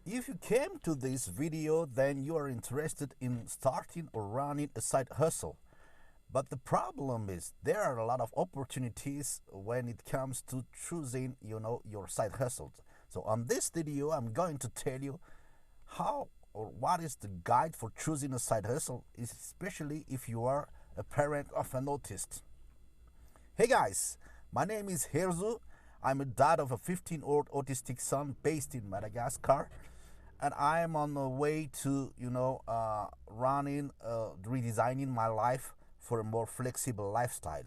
If you came to this video, then you are interested in starting or running a side hustle. But the problem is there are a lot of opportunities when it comes to choosing, your side hustles. So on this video, I'm going to tell you how or what is the guide for choosing a side hustle, especially if you are a parent of an autist. Hey guys, my name is Hery. I'm a dad of a 15-year-old autistic son based in Madagascar, and I am on the way to, redesigning my life for a more flexible lifestyle.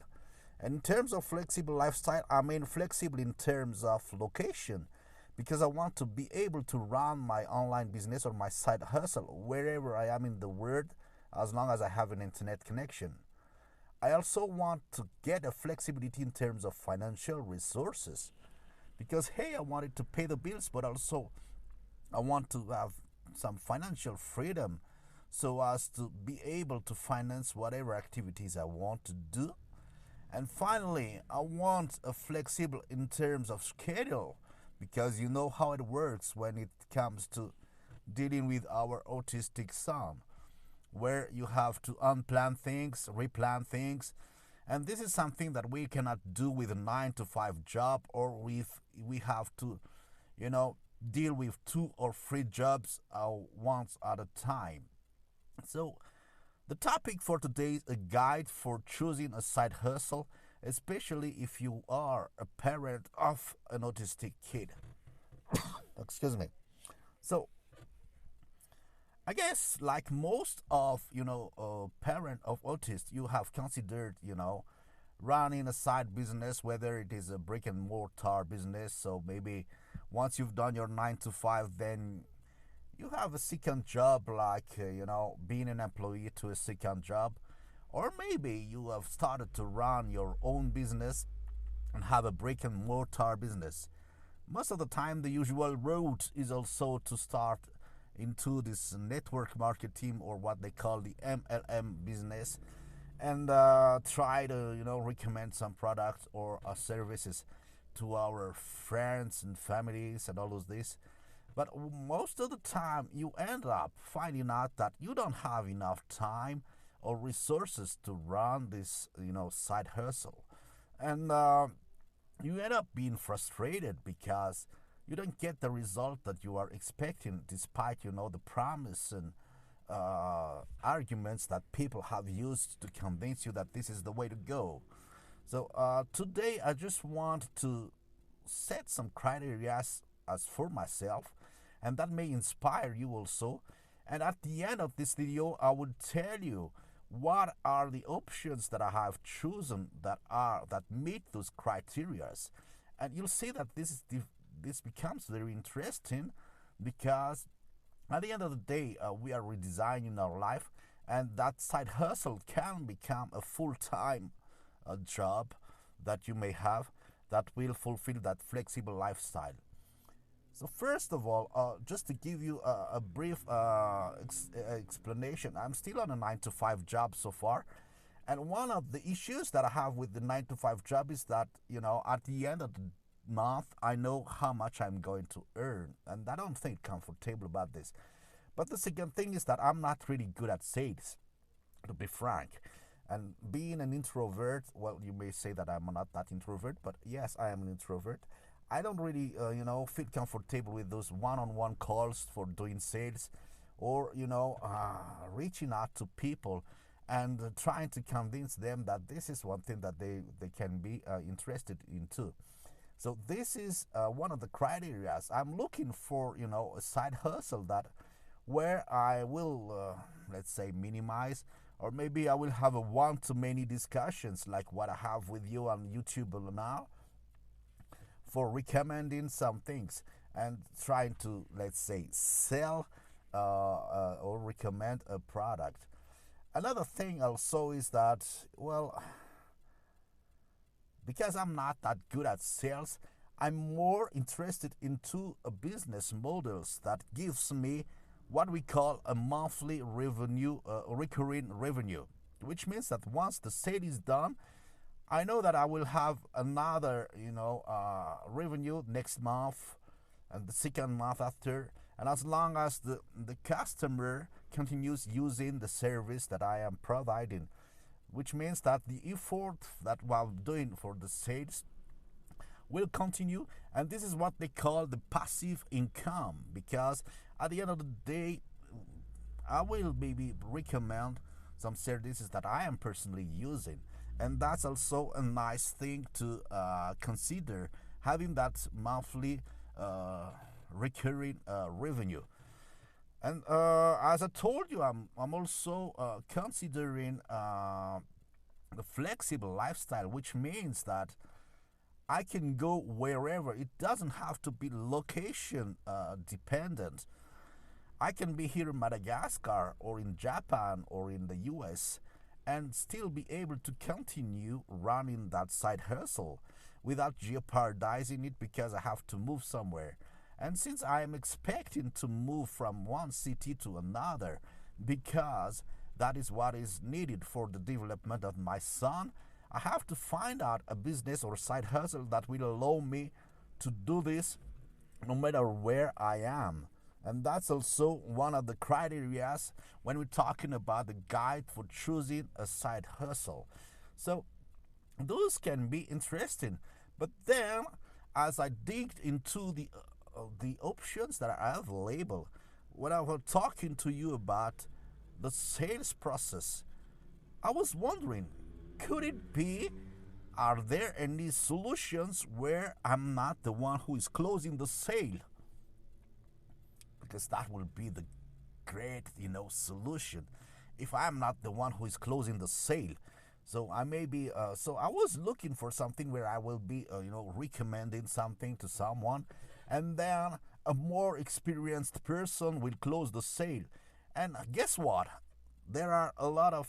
And in terms of flexible lifestyle, I mean flexible in terms of location, because I want to be able to run my online business or my side hustle wherever I am in the world, as long as I have an internet connection. I also want to get a flexibility in terms of financial resources, because hey, I wanted to pay the bills, but also I want to have some financial freedom so as to be able to finance whatever activities I want to do. And finally, I want a flexible in terms of schedule, because you know how it works when it comes to dealing with our autistic son, where you have to unplan things, replan things, and this is something that we cannot do with a 9 to 5 job, or we have to, deal with 2 or 3 jobs once at a time. So the topic for today is a guide for choosing a side hustle, especially if you are a parent of an autistic kid. Excuse me. So I guess, like most of parent of autists, you have considered running a side business, whether it is a brick and mortar business. So maybe once you've done your 9 to 5, then you have a second job, like being an employee to a second job, or maybe you have started to run your own business and have a brick and mortar business. Most of the time, the usual route is also to start into this network marketing, or what they call the MLM business, and try to recommend some products or services to our friends and families and all of this. But most of the time, you end up finding out that you don't have enough time or resources to run this side hustle, and you end up being frustrated because you don't get the result that you are expecting, despite the promise and arguments that people have used to convince you that this is the way to go. So today I just want to set some criteria as for myself, and that may inspire you also. And at the end of this video, I will tell you what are the options that I have chosen that meet those criteria. And you'll see that this becomes very interesting, because at the end of the day, we are redesigning our life, and that side hustle can become a full-time job that you may have that will fulfill that flexible lifestyle. So first of all, just to give you a brief explanation, I'm still on a 9 to 5 job so far. And one of the issues that I have with the 9 to 5 job is that, at the end of the month, I know how much I'm going to earn, and I don't think comfortable about this. But the second thing is that I'm not really good at sales, to be frank. And being an introvert, well, you may say that I'm not that introvert, but yes, I am an introvert. I don't really, feel comfortable with those one-on-one calls for doing sales, or reaching out to people and trying to convince them that this is one thing that they can be interested in too. So this is one of the criteria. I'm looking for, a side hustle that where I will, let's say, minimize, or maybe I will have a one-to-many discussions like what I have with you on YouTube now, for recommending some things and trying to, let's say, sell or recommend a product. Another thing also is that, well, because I'm not that good at sales, I'm more interested into a business models that gives me what we call a monthly revenue, recurring revenue, which means that once the sale is done, I know that I will have another, revenue next month and the second month after, and as long as the customer continues using the service that I am providing, which means that the effort that we're doing for the sales will continue, and this is what they call the passive income, because at the end of the day I will maybe recommend some services that I am personally using, and that's also a nice thing to consider, having that monthly recurring revenue. And as I told you, I'm also considering the flexible lifestyle, which means that I can go wherever. It doesn't have to be location dependent. I can be here in Madagascar or in Japan or in the US and still be able to continue running that side hustle without jeopardizing it because I have to move somewhere. And since I am expecting to move from one city to another because that is what is needed for the development of my son, I have to find out a business or side hustle that will allow me to do this no matter where I am. And that's also one of the criteria when we're talking about the guide for choosing a side hustle. So those can be interesting. But then, as I digged into the options that are available, when I was talking to you about the sales process, I was wondering, could it be, are there any solutions where I'm not the one who is closing the sale? Because that will be the great, solution if I'm not the one who is closing the sale. So I may be, so I was looking for something where I will be, recommending something to someone, and then a more experienced person will close the sale. And guess what? There are a lot of,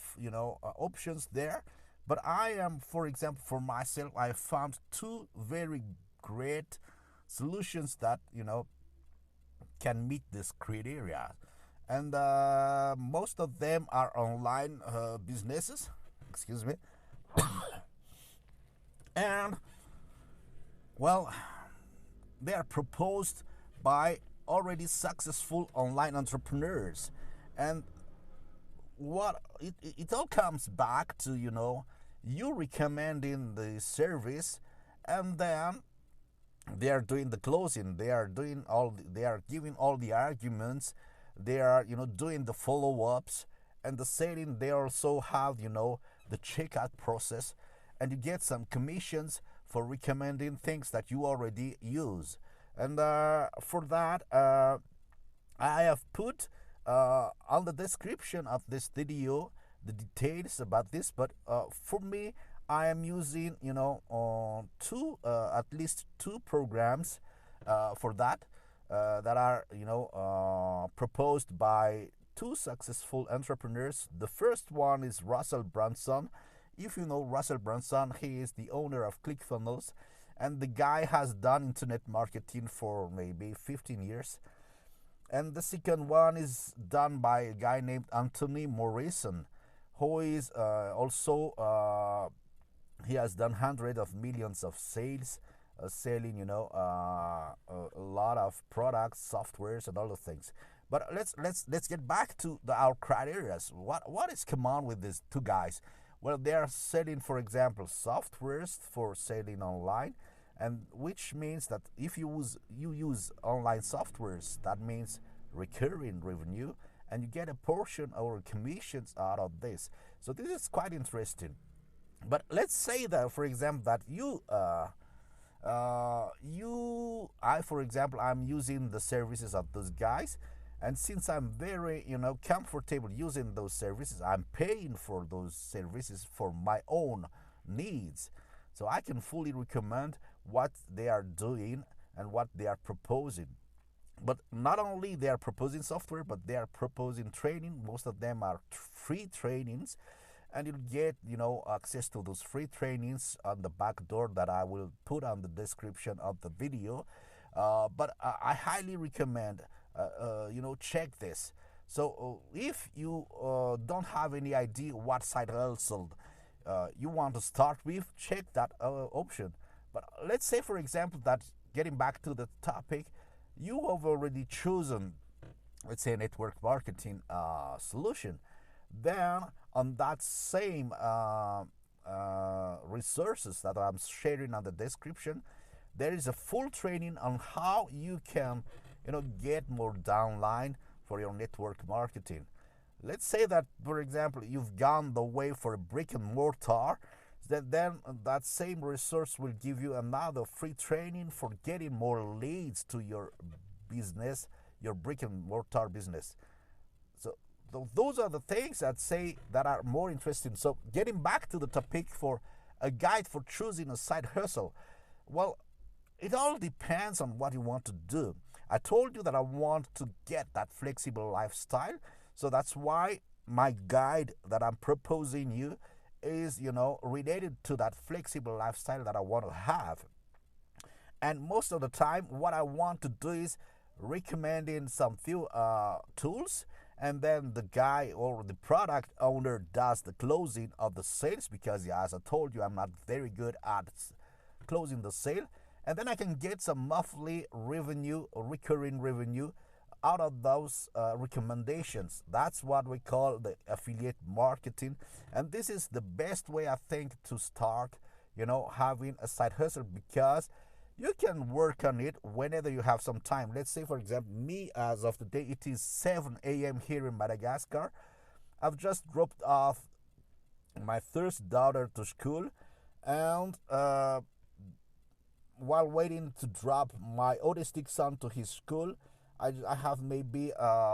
options there. But I am, for example, for myself, I found two very great solutions that, can meet this criteria. And most of them are online businesses. Excuse me. And, well, they are proposed by already successful online entrepreneurs. And what it all comes back to, you recommending the service, and then they are doing the closing, they are giving all the arguments, they are doing the follow-ups and the selling. They also have the checkout process, and you get some commissions for recommending things that you already use. And for that, I have put on the description of this video the details about this. But for me, I am using at least two programs for that that are proposed by two successful entrepreneurs. The first one is Russell Brunson. If you know Russell Brunson, he is the owner of ClickFunnels, and the guy has done internet marketing for maybe 15 years. And the second one is done by a guy named Anthony Morrison, who is also he has done hundreds of millions of sales, selling a lot of products, softwares, and all the things. But let's get back to our criteria. What is common with these two guys? Well, they are selling, for example, softwares for selling online, and which means that if you use online softwares, that means recurring revenue, and you get a portion or commissions out of this. So this is quite interesting. But let's say that, for example, that for example, I'm using the services of those guys, and since I'm very, comfortable using those services, I'm paying for those services for my own needs. So I can fully recommend what they are doing and what they are proposing. But not only they are proposing software, but they are proposing training. Most of them are free trainings, and you'll get access to those free trainings on the back door that I will put on the description of the video. But I highly recommend check this. So if you don't have any idea what side hustle you want to start with, check that option. But let's say, for example, that getting back to the topic, you have already chosen let's say, network marketing solution. Then on that same resources that I'm sharing on the description, there is a full training on how you can, get more downline for your network marketing. Let's say that, for example, you've gone the way for a brick and mortar, then that same resource will give you another free training for getting more leads to your business, your brick and mortar business. So those are the things that say that are more interesting. So getting back to the topic for a guide for choosing a side hustle, well, it all depends on what you want to do. I told you that I want to get that flexible lifestyle, so that's why my guide that I'm proposing you is, related to that flexible lifestyle that I want to have. And most of the time, what I want to do is recommending some few tools, and then the guy or the product owner does the closing of the sales, because, yeah, as I told you, I'm not very good at closing the sale. And then I can get some monthly revenue or recurring revenue out of those recommendations. That's what we call the affiliate marketing. And this is the best way, I think, to start, having a side hustle, because you can work on it whenever you have some time. Let's say, for example, me, as of today, it is 7 a.m. here in Madagascar. I've just dropped off my first daughter to school, and while waiting to drop my autistic son to his school, I have maybe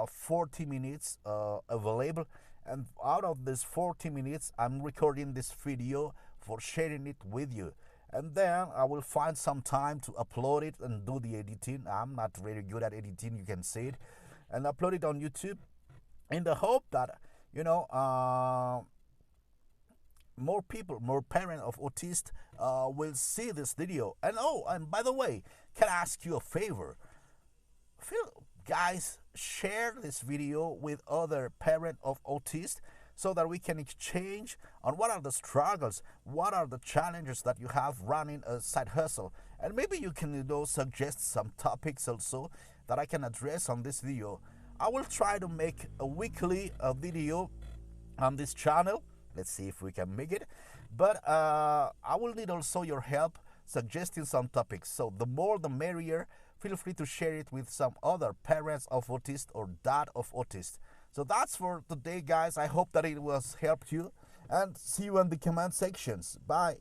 40 minutes available. And out of this 40 minutes, I'm recording this video for sharing it with you. And then I will find some time to upload it and do the editing. I'm not very good at editing, you can say it. And upload it on YouTube in the hope that, more people, more parents of autists will see this video. And by the way, can I ask you a favor? Guys, share this video with other parents of autists, so that we can exchange on what are the struggles, what are the challenges that you have running a side hustle. And maybe you can, suggest some topics also that I can address on this video. I will try to make a weekly video on this channel. Let's see if we can make it. But I will need also your help suggesting some topics. So the more the merrier. Feel free to share it with some other parents of autists or dad of autists. So that's for today, guys. I hope that it was helped you, and see you in the comment sections. Bye.